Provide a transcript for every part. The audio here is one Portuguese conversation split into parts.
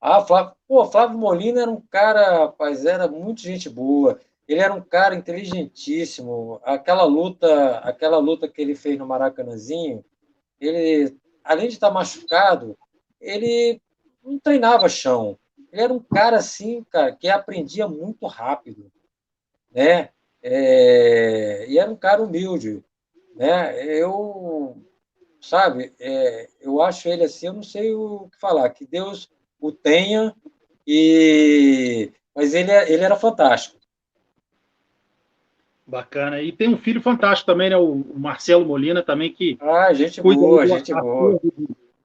Flávio Molina era um cara, rapaz, era muito gente boa. Ele era um cara inteligentíssimo. Aquela luta que ele fez no Maracanãzinho, ele, além de estar machucado, ele não treinava chão. Ele era um cara assim, cara, que aprendia muito rápido, né? E era um cara humilde, né? Eu acho ele assim, eu não sei o que falar, que Deus o tenha, mas ele era fantástico. Bacana. E tem um filho fantástico também, né? O Marcelo Molina também, que Ah, gente cuida aí boa, gente boa.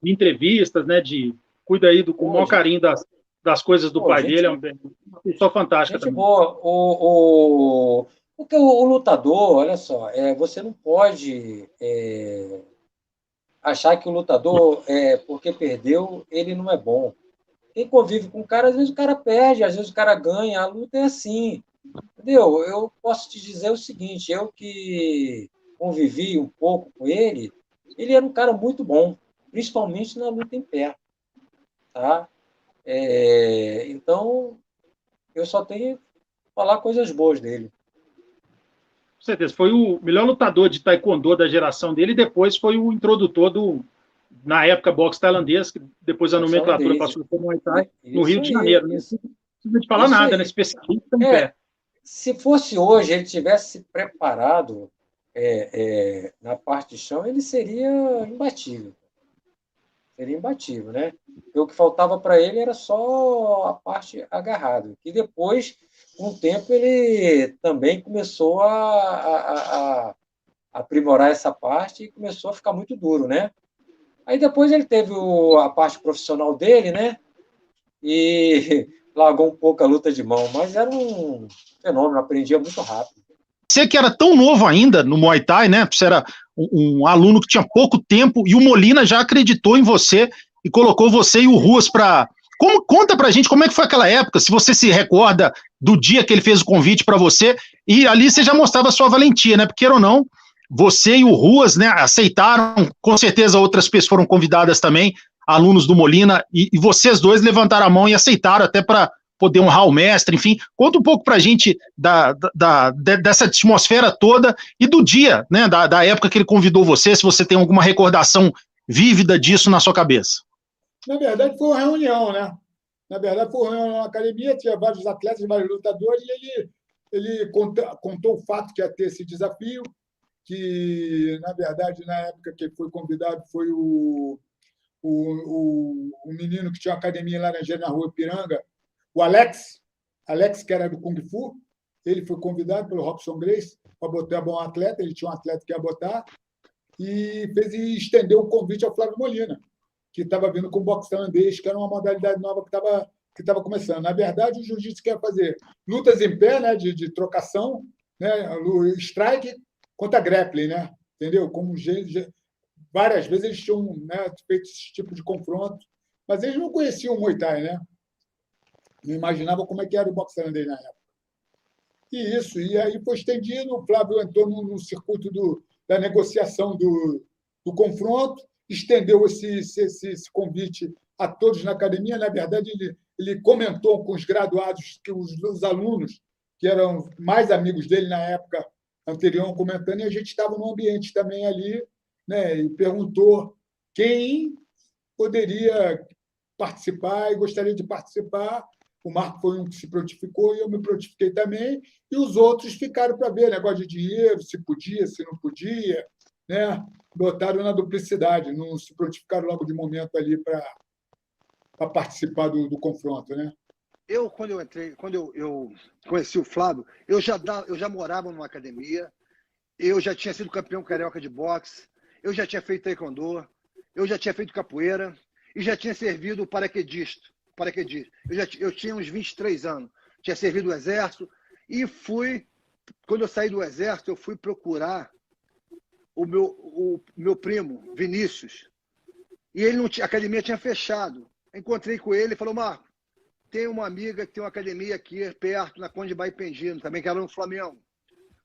de entrevistas, né? Cuida aí com o Pô, maior carinho das coisas do pô, pai dele. É gente, uma pessoa fantástica gente também. boa. Porque o lutador, olha só, você não pode achar que o lutador, porque perdeu, ele não é bom. Quem convive com o cara, às vezes o cara perde, às vezes o cara ganha, a luta é assim. Entendeu? Eu posso te dizer o seguinte, eu que convivi um pouco com ele era um cara muito bom, principalmente na luta em pé, tá? Então, eu só tenho que falar coisas boas dele. Com certeza. Foi o melhor lutador de taekwondo da geração dele e depois foi o introdutor na época, boxe tailandês, que depois a Boxe nomenclatura tailandês. passou a ser Muay Thai, no Rio Isso de aí, Janeiro. Né? isso, Não precisa de falar isso nada, né? aí. Especialista em É, pé. se fosse hoje, ele tivesse se preparado na parte de chão, ele seria imbatível. Seria imbatível, né? Porque o que faltava para ele era só a parte agarrada. E depois, com o tempo, ele também começou a aprimorar essa parte e começou a ficar muito duro, né? Aí depois ele teve a parte profissional dele, né? E largou um pouco a luta de mão, mas era um fenômeno, aprendia muito rápido. Você que era tão novo ainda no Muay Thai, né? Você era um aluno que tinha pouco tempo e o Molina já acreditou em você e colocou você e o Ruas para. Conta pra gente como é que foi aquela época, se você se recorda do dia que ele fez o convite para você, e ali você já mostrava a sua valentia, né? Porque ou não, você e o Ruas, né, aceitaram, com certeza outras pessoas foram convidadas também, alunos do Molina, e vocês dois levantaram a mão e aceitaram até para poder honrar o mestre, enfim. Conta um pouco pra gente dessa atmosfera toda e do dia, né, da época que ele convidou você, se você tem alguma recordação vívida disso na sua cabeça. Na verdade, foi uma reunião, né? Na verdade, foi uma reunião na academia, tinha vários atletas, vários lutadores, e ele contou o fato que ia ter esse desafio, que, na verdade, na época que foi convidado foi o menino que tinha uma academia em Laranjeira, na rua Ipiranga, o Alex, que era do Kung Fu, ele foi convidado pelo Robson Grace para botar bom atleta, ele tinha um atleta que ia botar, e estendeu o convite ao Flávio Molina, que estava vindo com o boxe tailandês, que era uma modalidade nova que estava começando. Na verdade, o jiu-jitsu quer fazer lutas em pé, né, de trocação, né, strike contra grappling, né, entendeu? Como várias vezes eles tinham, né, feito esse tipo de confronto, mas eles não conheciam o Muay Thai, né? Não imaginavam como é que era o boxe tailandês na época. E aí foi estendido, o Flávio entrou no circuito da negociação do confronto, estendeu esse convite a todos na academia. Na verdade, ele comentou com os graduados, que os alunos, que eram mais amigos dele na época anterior, comentando, e a gente estava no ambiente também ali, né, e perguntou quem poderia participar e gostaria de participar. O Marco foi um que se prontificou e eu me prontifiquei também, e os outros ficaram para ver negócio de dinheiro, se podia, se não podia, né? Botaram na duplicidade, não se prontificaram logo de momento ali para participar do confronto, né? Quando eu entrei, quando eu conheci o Flávio, eu já morava numa academia, eu já tinha sido campeão carioca de boxe, eu já tinha feito taekwondo, eu já tinha feito capoeira e já tinha servido paraquedista. Eu tinha uns 23 anos, tinha servido o exército e quando eu saí do exército, eu fui procurar o meu primo, Vinícius, e ele não tinha, a academia tinha fechado. Encontrei com ele e falou: Marco, tem uma amiga que tem uma academia aqui perto, na Conde Baipengino, também, que era no Flamengo.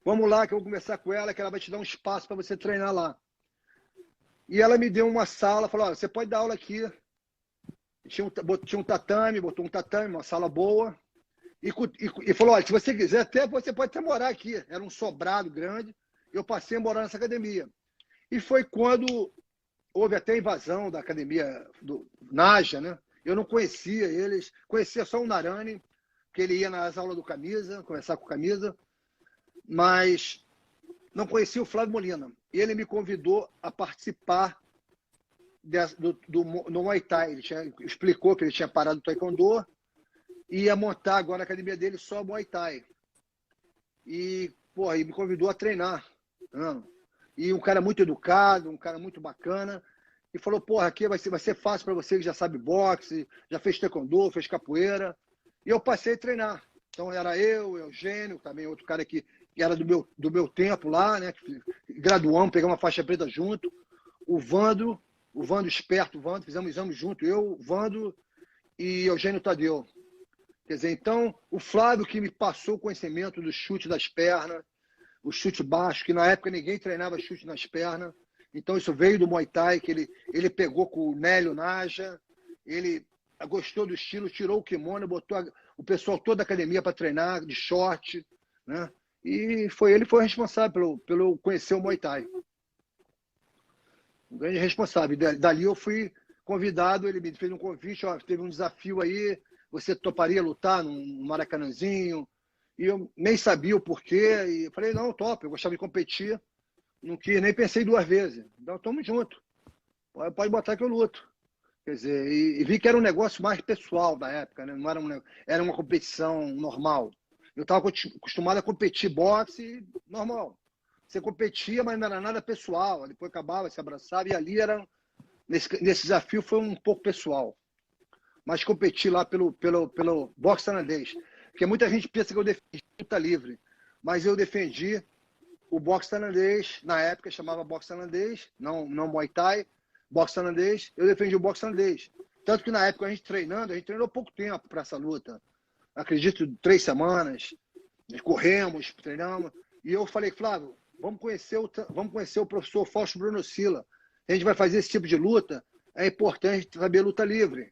Vamos lá, que eu vou conversar com ela, que ela vai te dar um espaço para você treinar lá. E ela me deu uma sala, falou: você pode dar aula aqui. tinha um tatame, botou um tatame, uma sala boa, e falou, olha, se você quiser, até você pode até morar aqui. Era um sobrado grande, eu passei a morar nessa academia. E foi quando houve até a invasão da academia do Naja, né? Eu não conhecia eles, conhecia só o Narani, que ele ia nas aulas do Camisa, conversar com o Camisa, mas não conhecia o Flávio Molina. E ele me convidou a participar no Muay Thai. Ele explicou que ele tinha parado do Taekwondo e ia montar agora a academia dele só Muay Thai. E, porra, ele me convidou a treinar. Né? E um cara muito educado, um cara muito bacana. E falou, porra, aqui vai ser fácil para você que já sabe boxe, já fez taekwondo, fez capoeira. E eu passei a treinar. Então era eu, Eugênio, também outro cara que era do meu tempo lá, né? Graduamos, pegamos uma faixa preta junto. O Vando esperto, fizemos exame junto, eu, Vando e Eugênio Tadeu. Quer dizer, então, o Flávio que me passou o conhecimento do chute das pernas, o chute baixo, que na época ninguém treinava chute nas pernas. Então isso veio do Muay Thai, que ele pegou com o Nélio Naja, ele gostou do estilo, tirou o kimono, botou o pessoal todo da academia para treinar, de short, né? E ele foi responsável pelo conhecer o Muay Thai. Um grande responsável. Dali eu fui convidado, ele me fez um convite, ó, teve um desafio aí, você toparia lutar num Maracanãzinho? E eu nem sabia o porquê, e eu falei, não, top, eu gostava de competir, não quis, nem pensei 2 vezes. Então, tamo junto. Pode botar que eu luto. Quer dizer, e vi que era um negócio mais pessoal da época, né? Não era uma competição normal. Eu estava acostumado a competir boxe normal. Você competia, mas não era nada pessoal. Depois acabava, se abraçava, e ali nesse desafio foi um pouco pessoal. Mas competi lá pelo boxe tailandês. Porque muita gente pensa que eu defendi luta livre. Mas eu defendi o boxe tailandês, na época chamava boxe tailandês, não Muay Thai, boxe tailandês, eu defendi o boxe tailandês. Tanto que na época a gente treinou pouco tempo para essa luta. Acredito, 3 semanas, corremos, treinamos. E eu falei, Flávio, vamos conhecer o professor Fausto Bruno Sila. A gente vai fazer esse tipo de luta, é importante saber luta livre.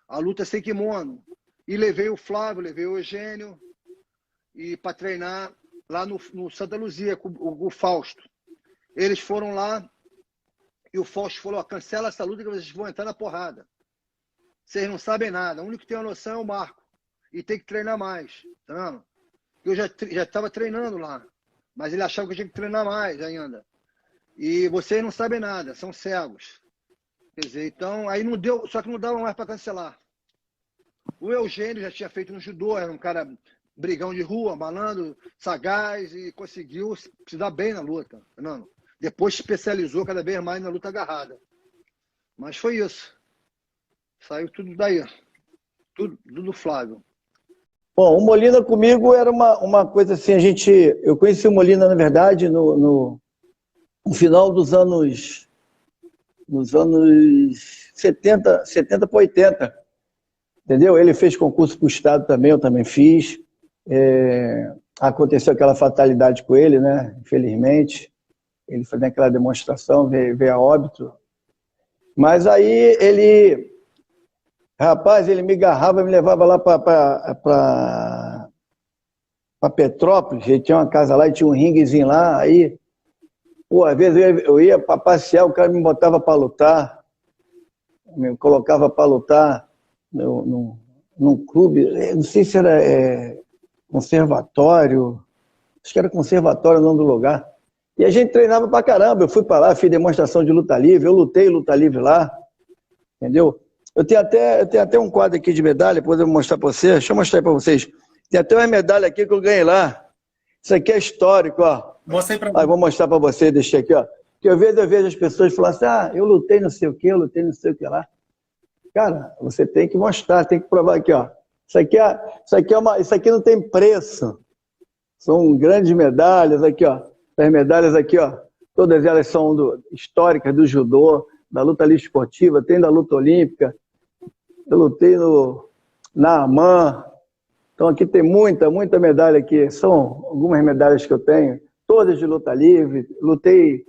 A luta sem kimono. E levei o Flávio, levei o Eugênio para treinar lá no Santa Luzia, com o Fausto. Eles foram lá e o Fausto falou, cancela essa luta que vocês vão entrar na porrada. Vocês não sabem nada, o único que tem a noção é o Marco. E tem que treinar mais. Tá? Eu já estava treinando lá, mas ele achava que eu tinha que treinar mais ainda. E vocês não sabem nada, são cegos. Quer dizer, então, aí não deu, só que não dava mais para cancelar. O Eugênio já tinha feito um judô, era um cara brigão de rua, malandro, sagaz, e conseguiu se dar bem na luta. Não. Depois se especializou cada vez mais na luta agarrada. Mas foi isso. Saiu tudo daí. Tudo do Flávio. Bom, o Molina comigo era uma coisa assim, eu conheci o Molina, na verdade, no final dos anos 70 para 80. Entendeu? Ele fez concurso para o Estado também, eu também fiz. Aconteceu aquela fatalidade com ele, né? Infelizmente. Ele foi naquela demonstração, veio a óbito. Mas aí ele me agarrava, me levava lá para Petrópolis. Ele tinha uma casa lá e tinha um ringuezinho lá. Aí, pô, às vezes eu ia para passear, o cara me botava para lutar, me colocava para lutar num clube, não sei se era conservatório, acho que era conservatório o nome do lugar. E a gente treinava pra caramba, eu fui para lá, fiz demonstração de luta livre, eu lutei luta livre lá, entendeu? Eu tenho até um quadro aqui de medalha, depois eu vou mostrar para vocês, deixa eu mostrar para vocês. Tem até uma medalha aqui que eu ganhei lá. Isso aqui é histórico, ó. Mostra aí pra mim. Vou mostrar para você, deixa aqui, ó. Que eu vejo as pessoas falando assim, eu lutei não sei o que, eu lutei não sei o que lá. Cara, você tem que mostrar, tem que provar aqui, ó. Isso aqui não tem preço. São grandes medalhas aqui, ó. As medalhas aqui, ó. Todas elas são históricas do judô, da luta livre esportiva, tem da luta olímpica. Eu lutei na AMAN. Então aqui tem muita medalha aqui. São algumas medalhas que eu tenho, todas de luta livre. Lutei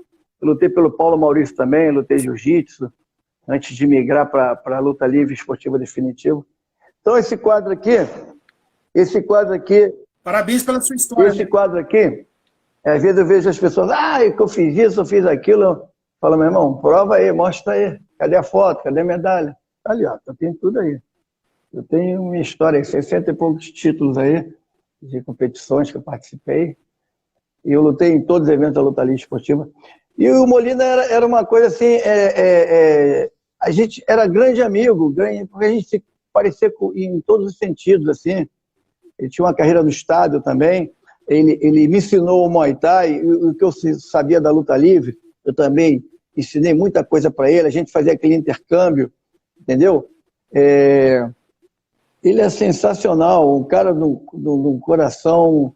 pelo Paulo Maurício também, lutei jiu-jitsu. antes de migrar para a luta livre esportiva definitiva. Então, esse quadro aqui... Parabéns pela sua história. Esse quadro aqui, às vezes eu vejo as pessoas, que eu fiz isso, eu fiz aquilo. Eu falo, meu irmão, prova aí, mostra aí. Cadê a foto? Cadê a medalha? Ali, ó, eu tenho tudo aí. Eu tenho uma história, 60 e poucos títulos aí, de competições que eu participei. E eu lutei em todos os eventos da luta livre esportiva. E o Molina era uma coisa assim, a gente era grande amigo, porque a gente se parecia em todos os sentidos, assim. Ele tinha uma carreira no estádio também. Ele me ensinou o Muay Thai, o que eu sabia da luta livre, eu também ensinei muita coisa para ele, a gente fazia aquele intercâmbio, entendeu? Ele é sensacional, um cara do coração.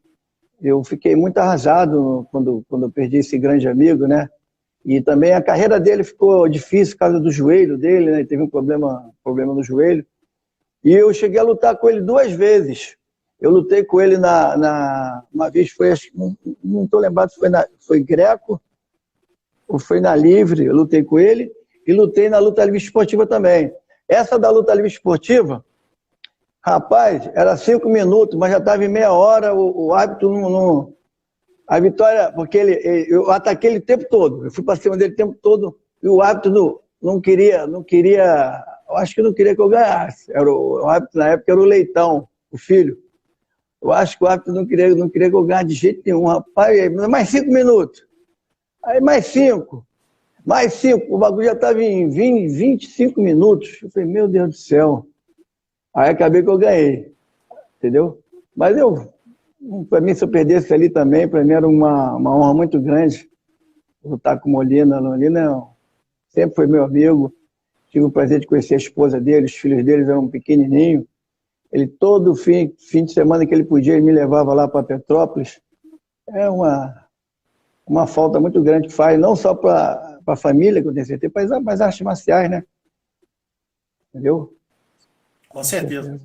Eu fiquei muito arrasado quando eu perdi esse grande amigo, né? E também a carreira dele ficou difícil por causa do joelho dele, né? Ele teve um problema no joelho. E eu cheguei a lutar com ele 2 vezes. Eu lutei com ele uma vez, não estou lembrado se foi greco ou foi na livre, eu lutei com ele, e lutei na luta livre esportiva também. Essa da luta livre esportiva, rapaz, era 5 minutos, mas já estava em meia hora, o árbitro não... A vitória, porque eu ataquei ele o tempo todo, eu fui para cima dele o tempo todo, e o árbitro não queria, eu acho que não queria que eu ganhasse. O árbitro na época era o Leitão, o filho. Eu acho que o árbitro não queria que eu ganhasse de jeito nenhum, rapaz. Mais 5 minutos. Aí mais 5. Mais 5. O bagulho já estava em 25 minutos. Eu falei, meu Deus do céu. Aí acabei que eu ganhei. Entendeu? Mas para mim, se eu perdesse ali também, para mim era uma honra muito grande lutar com o Molina. O Molina sempre foi meu amigo. Tive o prazer de conhecer a esposa dele, os filhos deles eram pequenininhos. Ele, todo fim de semana que ele podia, ele me levava lá para Petrópolis. É uma falta muito grande que faz, não só para a família, que eu tenho certeza, mas as artes marciais, né? Entendeu? Com certeza.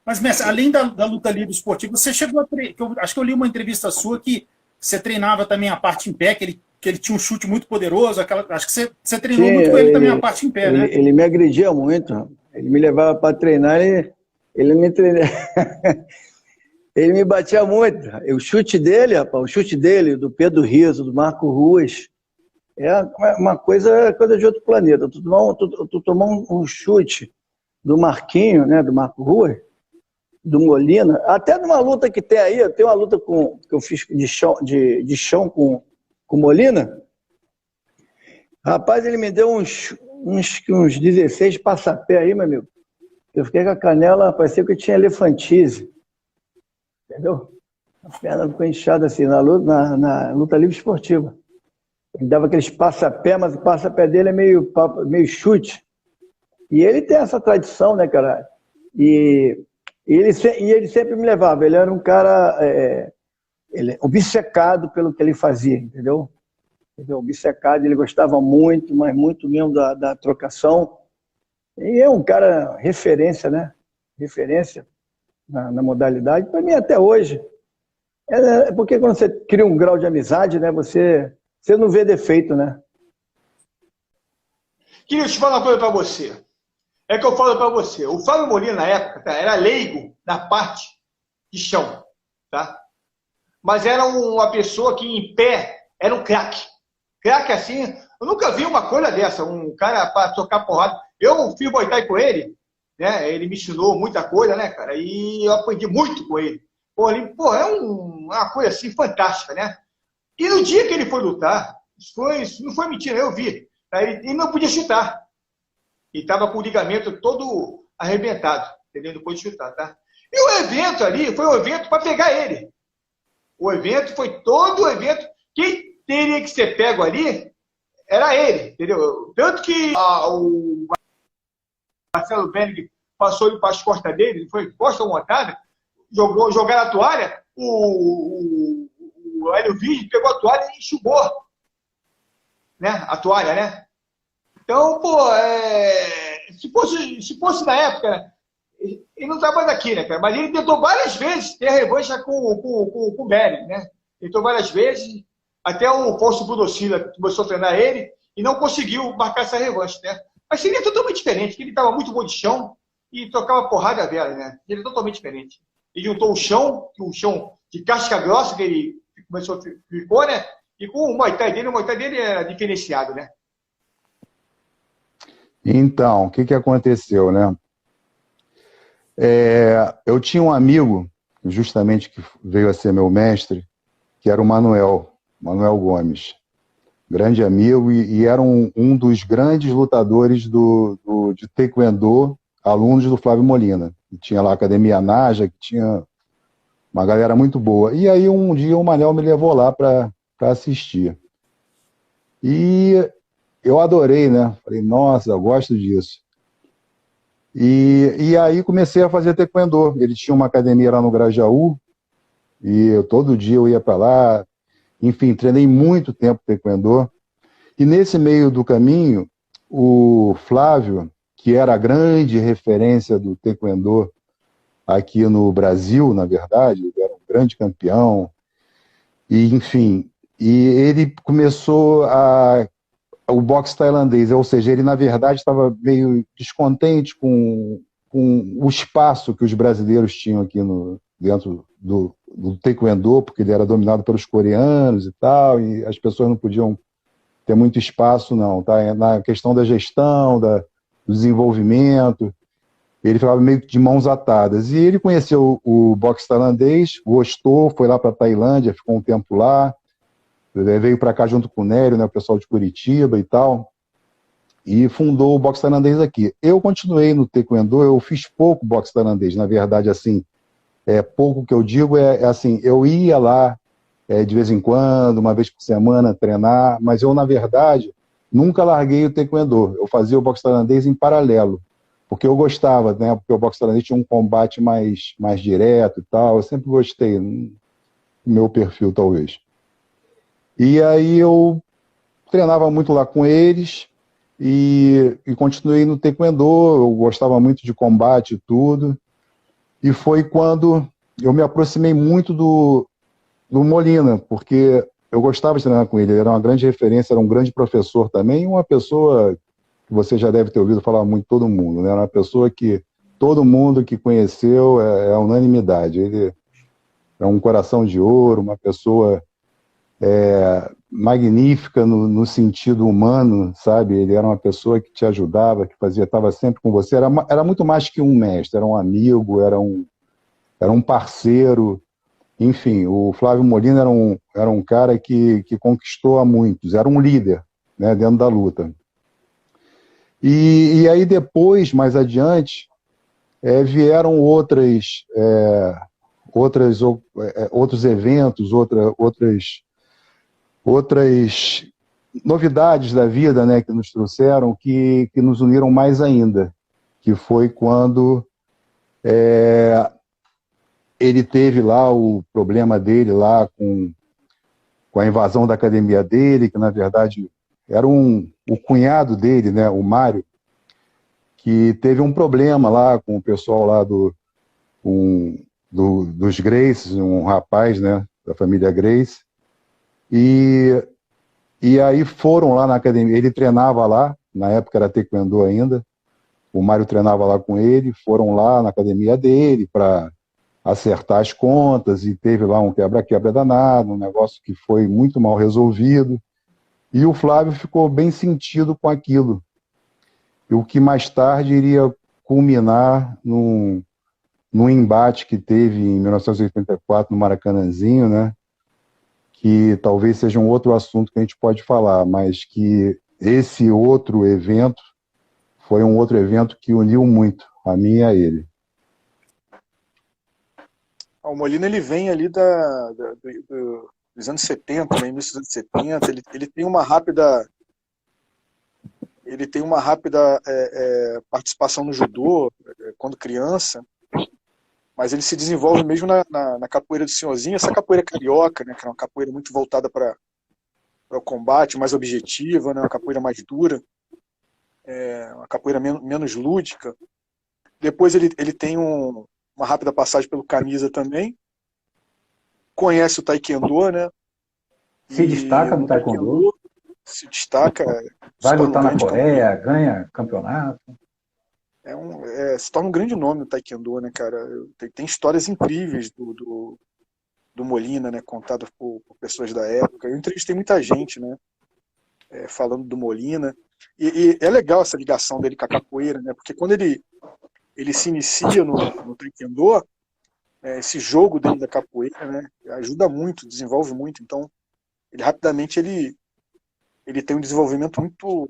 Mas, mestre, além da luta livre esportiva, você chegou a treinar... Acho que eu li uma entrevista sua que você treinava também a parte em pé, que ele tinha um chute muito poderoso. Acho que você treinou muito com ele também a parte em pé, né? Ele me agredia muito. Ele me levava para treinar e... Ele me treinava. Ele me batia muito. O chute dele, do Pedro Rizzo, do Marco Ruas, é uma coisa de outro planeta. Tu tomar um chute do Marquinho, né, do Marco Ruas, do Molina, até numa luta que tem aí, tem uma luta que eu fiz de chão com o Molina. Rapaz, ele me deu uns 16 passapé aí, meu amigo. Eu fiquei com a canela, parecia que eu tinha elefantise. Entendeu? A perna ficou inchada assim, na luta livre esportiva. Ele dava aqueles passapé, mas o passapé dele é meio chute. E ele tem essa tradição, né, cara? E ele sempre me levava. Ele era um cara obcecado pelo que ele fazia, entendeu? Obcecado, ele gostava muito, mas muito mesmo da trocação. E é um cara referência, né? Referência na modalidade. Para mim, até hoje. É porque quando você cria um grau de amizade, né? Você não vê defeito, né? Queria te falar uma coisa para você. É que eu falo para você. O Fábio Molina, na época, tá, era leigo na parte de chão, tá? Mas era uma pessoa que, em pé, era um craque. Craque assim, eu nunca vi uma coisa dessa. Um cara para tocar porrada. Eu fiz Muay Thai com ele, né? Ele me ensinou muita coisa, né, cara? E eu aprendi muito com ele. Pô, é uma coisa assim fantástica, né? E no dia que ele foi lutar, isso não foi mentira, eu vi. Tá? Ele não podia chutar. E estava com o ligamento todo arrebentado, entendeu? Não pôde chutar, tá? E o evento ali foi um evento para pegar ele. O evento foi todo o evento. Quem teria que ser pego ali era ele, entendeu? Tanto que o Marcelo Benning passou ele para as costas dele, ele foi costa montada, jogaram a toalha, o Hélio Virgem pegou a toalha e enxugou, né? A toalha, né? Então, pô, se fosse na época, ele não estava aqui, né, cara? Mas ele tentou várias vezes ter a revanche com o Benning, né? Tentou várias vezes, até o Fausto Budocilla começou a treinar ele e não conseguiu marcar essa revanche, né? Mas seria totalmente diferente, ele estava muito bom de chão e tocava porrada a Vera, né? Ele é totalmente diferente. Ele juntou o chão de casca grossa que ele ficou, né? E com o Muay Thai dele é diferenciado, né? Então, o que aconteceu, né? Eu tinha um amigo, justamente que veio a ser meu mestre, que era o Manuel Gomes. Grande amigo, e era um dos grandes lutadores de Taekwondo, alunos do Flávio Molina. E tinha lá a Academia Naja, que tinha uma galera muito boa. E aí um dia o Manel me levou lá para assistir. E eu adorei, né? Falei, nossa, eu gosto disso. E aí comecei a fazer Taekwondo. Ele tinha uma academia lá no Grajaú, e todo dia eu ia para lá. Enfim, treinei muito tempo Taekwondo. E nesse meio do caminho, o Flávio, que era a grande referência do Taekwondo aqui no Brasil, na verdade, ele era um grande campeão, e enfim, e ele começou o boxe tailandês, ou seja, ele na verdade estava meio descontente com o espaço que os brasileiros tinham aqui dentro do Taekwondo, porque ele era dominado pelos coreanos e tal, e as pessoas não podiam ter muito espaço, não, tá? Na questão da gestão, do desenvolvimento, ele ficava meio que de mãos atadas. E ele conheceu o boxe tailandês, gostou, foi lá para a Tailândia, ficou um tempo lá, veio para cá junto com o Nélio, né, o pessoal de Curitiba e tal, e fundou o boxe tailandês aqui. Eu continuei no Taekwondo, eu fiz pouco boxe tailandês, na verdade, assim, pouco que eu digo assim, eu ia lá de vez em quando, uma vez por semana, treinar, mas eu, na verdade, nunca larguei o Taekwondo. Eu fazia o boxe tailandês em paralelo, porque eu gostava, né? Porque o boxe tailandês tinha um combate mais direto e tal. Eu sempre gostei, no meu perfil, talvez. E aí eu treinava muito lá com eles e continuei no Taekwondo. Eu gostava muito de combate e tudo. E foi quando eu me aproximei muito do Molina, porque eu gostava de treinar com ele, ele era uma grande referência, era um grande professor também, e uma pessoa que você já deve ter ouvido falar muito, todo mundo, né? Era uma pessoa que todo mundo que conheceu é unanimidade. Ele é um coração de ouro, uma pessoa magnífica no sentido humano, sabe? Ele era uma pessoa que te ajudava, que estava sempre com você, era muito mais que um mestre, era um amigo, era um parceiro. Enfim, o Flávio Molina era um cara que conquistou a muitos, era um líder, né, dentro da luta. E aí depois, mais adiante, vieram outros eventos, outras novidades da vida, né, que nos trouxeram, que nos uniram mais ainda, que foi quando ele teve lá o problema dele lá com a invasão da academia dele, que na verdade era o cunhado dele, né, o Mário, que teve um problema lá com o pessoal lá dos Graces, um rapaz, né, da família Grace, e aí foram lá na academia, ele treinava lá, na época era Taekwondo ainda, o Mário treinava lá com ele, foram lá na academia dele para acertar as contas, e teve lá um quebra-quebra danado, um negócio que foi muito mal resolvido, e o Flávio ficou bem sentido com aquilo, e o que mais tarde iria culminar num embate que teve em 1984 no Maracanãzinho, né, que talvez seja um outro assunto que a gente pode falar, mas que esse outro evento foi um outro evento que uniu muito a mim e a ele. O Molina, ele vem ali dos anos 70, né, início dos anos 70, ele tem uma rápida participação no judô quando criança, mas ele se desenvolve mesmo na capoeira do senhorzinho, essa capoeira carioca, né, que é uma capoeira muito voltada para o combate, mais objetiva, né, uma capoeira mais dura, uma capoeira menos lúdica. Depois ele tem uma rápida passagem pelo camisa também, conhece o taekwondo, né? Se destaca no taekwondo. se destaca. Vai se torna um lutar na grande Coreia, ganha campeonato. se torna um grande nome no Taekwondo, né, cara? Tem histórias incríveis do Molina, né, contadas por pessoas da época. Eu entrevistei muita gente, né, falando do Molina. E é legal essa ligação dele com a capoeira, né? Porque quando ele se inicia no Taekwondo, esse jogo dele da capoeira, né, ajuda muito, desenvolve muito. Então, ele rapidamente ele tem um desenvolvimento muito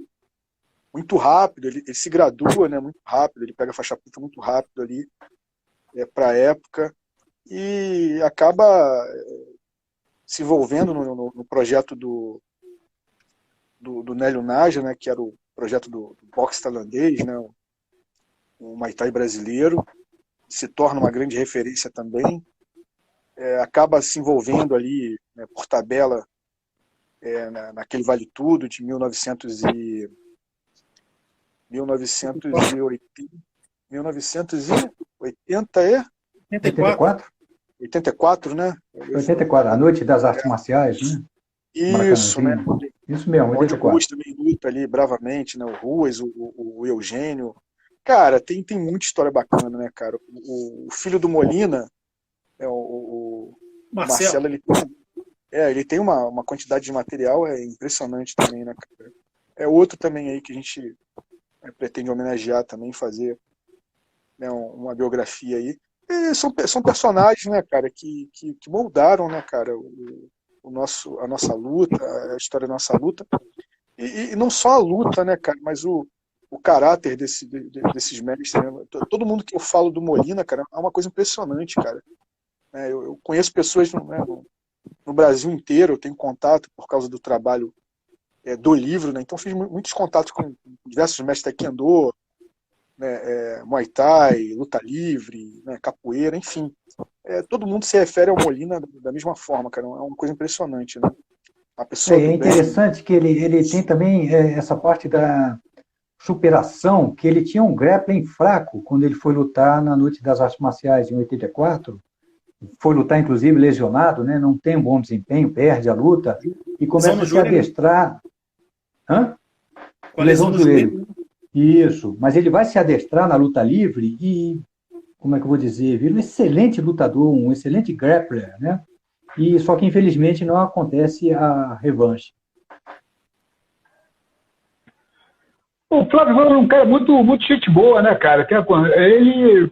rápido, ele se gradua, né, muito rápido, ele pega a faixa preta muito rápido ali para a época e acaba se envolvendo no projeto do Nélio Naja, né, que era o projeto do boxe tailandês, né, o Muay Thai brasileiro, se torna uma grande referência também, acaba se envolvendo ali, né, por tabela, naquele Vale Tudo de 1980, 84, né? 84, a Noite das Artes Marciais, né? Isso, né? Isso mesmo, onde 84. o Ruas também luta ali bravamente, né? O Ruas, o Eugênio. Cara, tem muita história bacana, né, cara? O filho do Molina, o Marcelo, ele tem uma quantidade de material impressionante também, né, cara? É outro também aí que a gente pretende homenagear também, fazer, né, uma biografia aí. E são personagens, né, cara, que moldaram, né, cara, a nossa luta, a história da nossa luta. E não só a luta, né, cara, mas o caráter desses mestres. Né? Todo mundo que eu falo do Molina, cara, é uma coisa impressionante, cara. Eu conheço pessoas, né, no Brasil inteiro, eu tenho contato por causa do trabalho do livro, né? Então fiz muitos contatos com diversos mestres taekwondo, né, Muay Thai, luta livre, né, capoeira, enfim. Todo mundo se refere ao Molina da mesma forma, cara. É uma coisa impressionante, né? A pessoa É interessante que ele tem também essa parte da superação, que ele tinha um grappling fraco quando ele foi lutar na Noite das Artes Marciais em 84. Foi lutar, inclusive, lesionado, né? Não tem um bom desempenho, perde a luta e começa a se adestrar. Hã? Com a lesão do joelho. Isso, mas ele vai se adestrar na luta livre e, como é que eu vou dizer, vira um excelente lutador, um excelente grappler, né? E só que, infelizmente, não acontece a revanche. O Flávio é um cara muito gente boa, né, cara? Ele,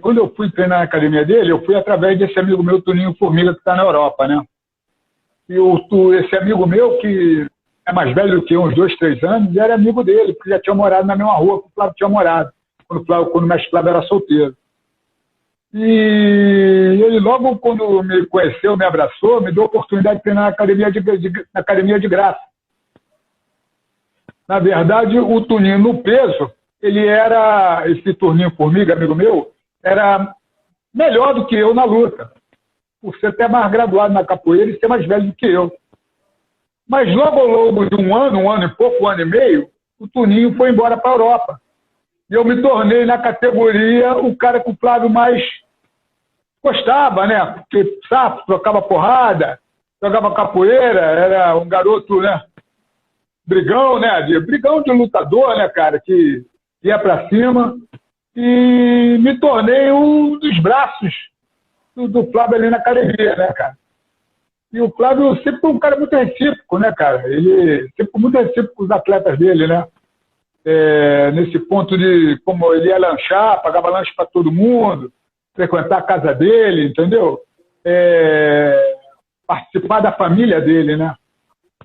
quando eu fui treinar na academia dele, eu fui através desse amigo meu, Toninho Formiga, que está na Europa, né? E esse amigo meu, que é mais velho do que eu, uns 2, 3 anos, era amigo dele, porque já tinha morado na mesma rua que o Flávio tinha morado, quando o mestre Flávio era solteiro. E ele logo, quando me conheceu, me abraçou, me deu a oportunidade de treinar na academia de graça. Na verdade, o Toninho no peso, esse Toninho Formiga, amigo meu, era melhor do que eu na luta, por ser até mais graduado na capoeira e ser mais velho do que eu. Mas logo ao longo de um ano e pouco, 1 ano e meio, o Toninho foi embora para a Europa. E eu me tornei, na categoria, o cara que o Flávio mais gostava, né? Porque, sabe, trocava porrada, jogava capoeira, era um garoto, né? Brigão, né? Brigão de lutador, né, cara? Que ia para cima. E me tornei um dos braços do Flávio ali na academia, né, cara? E o Flávio sempre foi um cara muito recíproco, né, cara? Ele sempre foi muito recíproco com os atletas dele, né? Nesse ponto de como ele ia lanchar, pagava lanche para todo mundo, frequentar a casa dele, entendeu? Participar da família dele, né?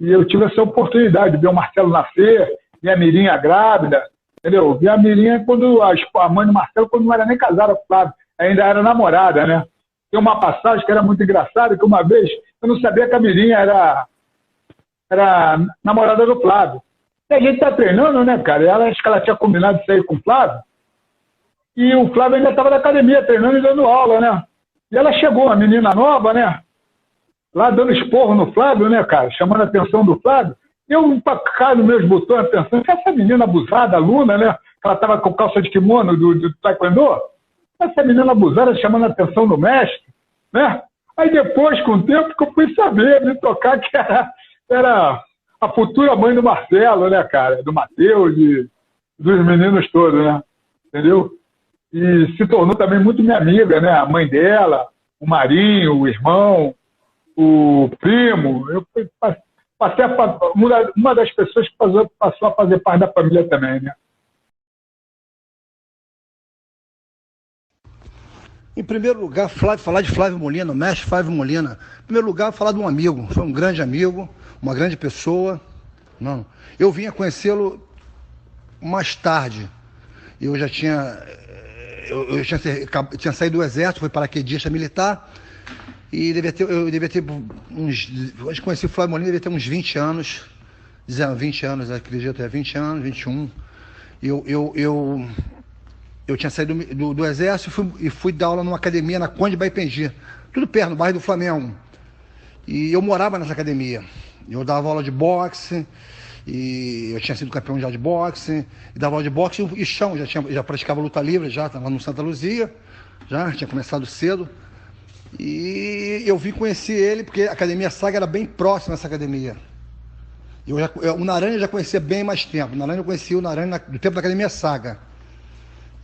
E eu tive essa oportunidade de ver o Marcelo nascer, ver a Mirinha grávida, entendeu? Vi a Mirinha quando a mãe do Marcelo, quando não era nem casada com o Flávio, ainda era namorada, né? Tem uma passagem que era muito engraçada, que uma vez eu não sabia que a Mirinha era namorada do Flávio. E a gente tá treinando, né, cara? Acho que ela tinha combinado de sair com o Flávio. E o Flávio ainda estava na academia, treinando e dando aula, né? E ela chegou, uma menina nova, né? Lá dando esporro no Flávio, né, cara? Chamando a atenção do Flávio. Eu empacado nos meus botões, pensando que essa menina abusada, aluna, né? Que ela estava com calça de kimono do taekwondo. Essa menina abusada chamando a atenção do mestre, né? Aí depois, com o tempo, que eu fui saber, me tocar que era a futura mãe do Marcelo, né, cara? Do Matheus e dos meninos todos, né? Entendeu? E se tornou também muito minha amiga, né? A mãe dela, o Marinho, o irmão, o primo. Eu passei uma das pessoas que passou a fazer parte da família também, né? Em primeiro lugar, falar de Flávio Molina, o mestre Flávio Molina. Em primeiro lugar, falar de um amigo. Foi um grande amigo, uma grande pessoa. Não. Eu vim a conhecê-lo mais tarde. Eu já tinha... Eu tinha saído do exército, fui paraquedista militar. E eu devia ter uns... Hoje conheci o Flávio Molina, devia ter uns 20 anos. 20 anos, acredito, 20 anos, 21. Eu tinha saído do exército e fui dar aula numa academia na Conde Baipengi, tudo perto, no bairro do Flamengo. E eu morava nessa academia. Eu dava aula de boxe, e eu tinha sido campeão já de boxe, e dava aula de boxe e chão, já praticava luta livre, já estava no Santa Luzia, já tinha começado cedo. E eu vim conhecer ele, porque a Academia Saga era bem próxima dessa academia. O Naranjo eu já conhecia bem mais tempo. O Naranjo eu conhecia o Naranjo do tempo da Academia Saga.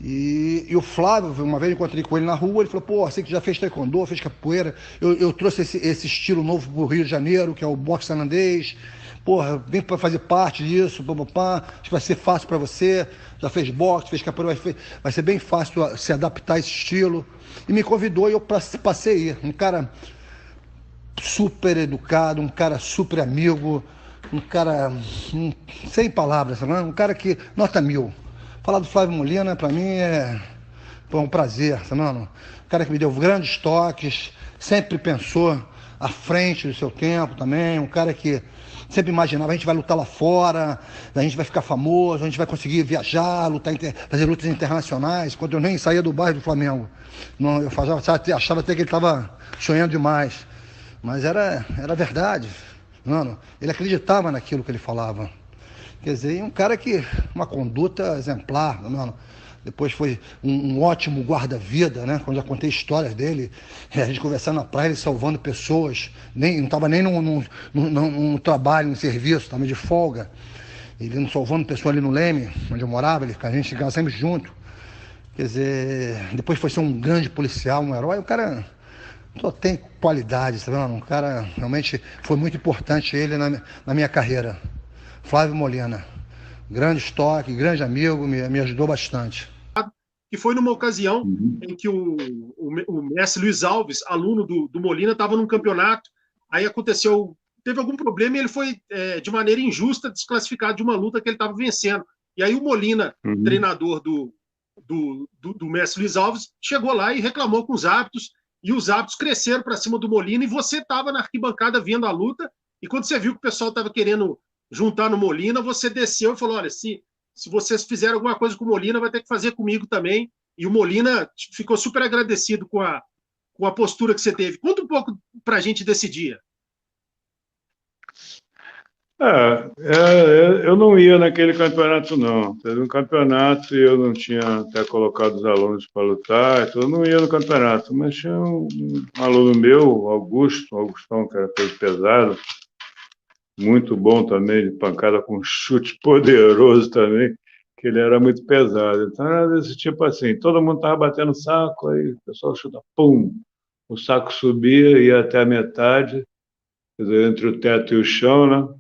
E o Flávio, uma vez eu encontrei com ele na rua, ele falou, pô, você que já fez taekwondo, fez capoeira, eu trouxe esse estilo novo pro Rio de Janeiro, que é o boxe tailandês, porra, vem para fazer parte disso, acho que vai ser fácil para você, já fez boxe, fez capoeira, vai ser bem fácil se adaptar a esse estilo. E me convidou e eu passei a ir. Um cara super educado, um cara super amigo, um cara sem palavras, um cara que nota 1000. Falar do Flávio Molina, para mim, foi um prazer, mano. Um cara que me deu grandes toques, sempre pensou à frente do seu tempo também, um cara que sempre imaginava, a gente vai lutar lá fora, a gente vai ficar famoso, a gente vai conseguir viajar, fazer lutas internacionais, quando eu nem saía do bairro do Flamengo. Não, eu achava até que ele estava sonhando demais. Mas era verdade, mano. Ele acreditava naquilo que ele falava. Quer dizer, um cara que, uma conduta exemplar, mano. Depois foi um ótimo guarda-vida, né? Quando já contei histórias dele, a gente conversando na praia, ele salvando pessoas, não estava nem no trabalho, no serviço, estava de folga. Ele não salvando pessoas ali no Leme, onde eu morava, a gente ficava sempre junto. Quer dizer, depois foi ser um grande policial, um herói, o cara só tem qualidade, tá vendo? Um cara realmente foi muito importante ele na minha carreira. Flávio Molina, grande estoque, grande amigo, me ajudou bastante. Que foi numa ocasião em que o mestre Luiz Alves, aluno do Molina, estava num campeonato, aí teve algum problema e ele foi, de maneira injusta, desclassificado de uma luta que ele estava vencendo. E aí o Molina, treinador do mestre Luiz Alves, chegou lá e reclamou com os árbitros, e os árbitros cresceram para cima do Molina, e você estava na arquibancada vendo a luta, e quando você viu que o pessoal estava querendo juntar no Molina, você desceu e falou, olha, se vocês fizerem alguma coisa com o Molina, vai ter que fazer comigo também. E o Molina ficou super agradecido com a postura que você teve. Conta um pouco para a gente desse dia. Eu não ia naquele campeonato, não. Teve um campeonato e eu não tinha até colocado os alunos para lutar, então eu não ia no campeonato. Mas tinha um aluno meu, Augustão, que era peso pesado, muito bom também, de pancada com chute poderoso também, que ele era muito pesado. Então era desse tipo assim, todo mundo estava batendo saco, aí o pessoal chuta, pum, o saco subia, ia até a metade, quer dizer, entre o teto e o chão, né?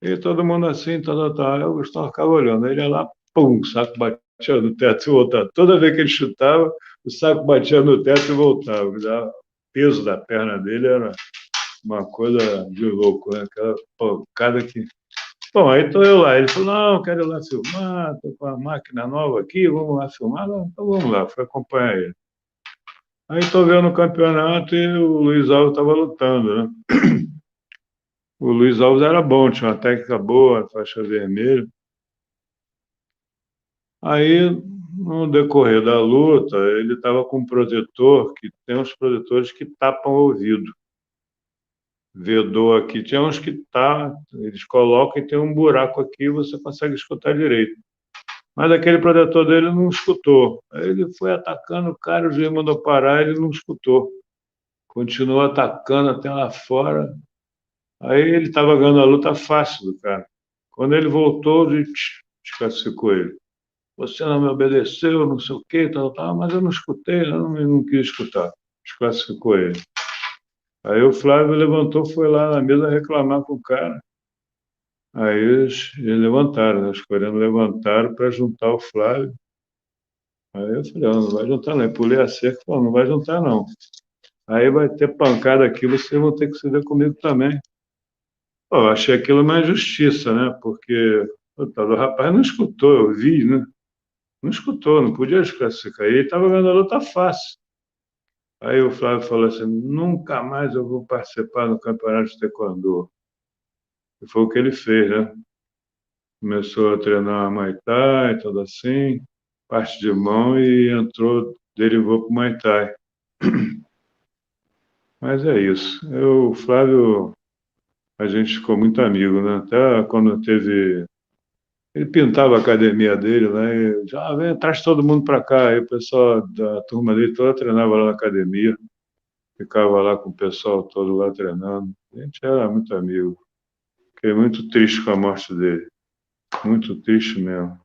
E todo mundo assim, aí o Gustavo ficava olhando, aí ele ia lá, pum, o saco batia no teto e voltava. Toda vez que ele chutava, o saco batia no teto e voltava. O peso da perna dele era uma coisa de louco, né? Aquela pancada que... Bom, aí estou eu lá. Ele falou, não, quero ir lá filmar, estou com a máquina nova aqui, vamos lá filmar. Não, então vamos lá, fui acompanhar ele. Aí estou vendo o campeonato e o Luiz Alves estava lutando, né? O Luiz Alves era bom, tinha uma técnica boa, faixa vermelha. Aí, no decorrer da luta, ele estava com um protetor, que tem uns protetores que tapam o ouvido. Vedou aqui, tinha uns que eles colocam e tem um buraco aqui e você consegue escutar direito. Mas aquele protetor dele não escutou. Aí ele foi atacando o cara, o juiz mandou parar, ele não escutou. Continuou atacando até lá fora. Aí ele estava ganhando a luta fácil do cara. Quando ele voltou, desclassificou ele. Você não me obedeceu, não sei o quê, tal, mas eu não escutei, eu não quis escutar. Desclassificou ele. Aí o Flávio levantou, foi lá na mesa reclamar com o cara. Aí eles levantaram, né? Os coreanos levantaram para juntar o Flávio. Aí eu falei, não vai juntar não. Eu pulei a cerca e falei, não vai juntar não. Aí vai ter pancada aqui, vocês vão ter que se ver comigo também. Pô, eu achei aquilo uma injustiça, né? Porque o tal do rapaz não escutou, eu vi, né? Não escutou, não podia desclassificar. Ele estava ganhando a luta fácil. Aí o Flávio falou assim, nunca mais eu vou participar do campeonato de taekwondo. E foi o que ele fez, né? Começou a treinar Muay Thai, tudo assim, parte de mão e derivou para o Muay Thai. Mas é isso. O Flávio, a gente ficou muito amigo, né? Até quando teve... Ele pintava a academia dele lá e já vem, traz todo mundo para cá. Aí o pessoal da turma dele toda treinava lá na academia. Ficava lá com o pessoal todo lá treinando. A gente era muito amigo. Fiquei muito triste com a morte dele. Muito triste mesmo.